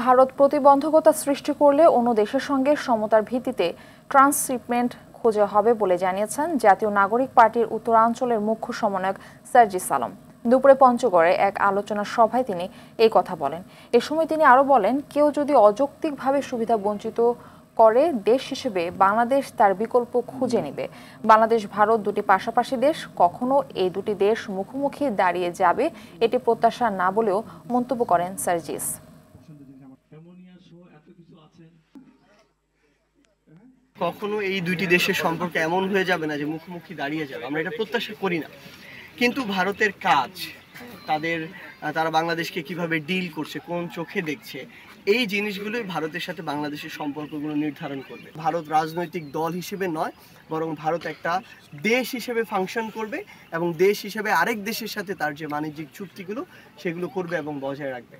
ভারত প্রতিবন্ধকতা সৃষ্টি করলে অন্য দেশের সঙ্গে সমতার ভিত্তিতে ট্রান্সশিপমেন্ট খোঁজা হবে বলে জানিয়েছেন জাতীয় নাগরিক পার্টির উত্তরাঞ্চলের মুখ্য সমন্বয়ক সার্জিস আলম। দুপুরে পঞ্চগড়ে এক আলোচনা সভায় তিনি এই কথা বলেন। এ সময় তিনি আরো বলেন, কেউ যদি অযৌক্তিকভাবে সুবিধা বঞ্চিত করে দেশ হিসেবে বাংলাদেশ তার বিকল্প খুঁজে নেবে। বাংলাদেশ ভারত দুটি পাশাপাশি দেশ, কখনো এই দুটি দেশ মুখোমুখি দাঁড়িয়ে যাবে এটি প্রত্যাশা না বলেও মন্তব্য করেন সার্জিস। কখনো এই দুইটি দেশের সম্পর্ক এমন হয়ে যাবে না যে মুখোমুখি দাঁড়িয়ে যাবে, আমরা এটা প্রত্যাশা করি না। কিন্তু ভারতের কাজ, তারা বাংলাদেশকে কিভাবে ডিল করছে, কোন চোখে দেখছে, এই জিনিসগুলোই ভারতের সাথে বাংলাদেশের সম্পর্কগুলো নির্ধারণ করবে। ভারত রাজনৈতিক দল হিসেবে নয়, বরং ভারত একটা দেশ হিসেবে ফাংশন করবে এবং দেশ হিসেবে আরেক দেশের সাথে তার যে বাণিজ্যিক চুক্তিগুলো সেগুলো করবে এবং বজায় রাখবে।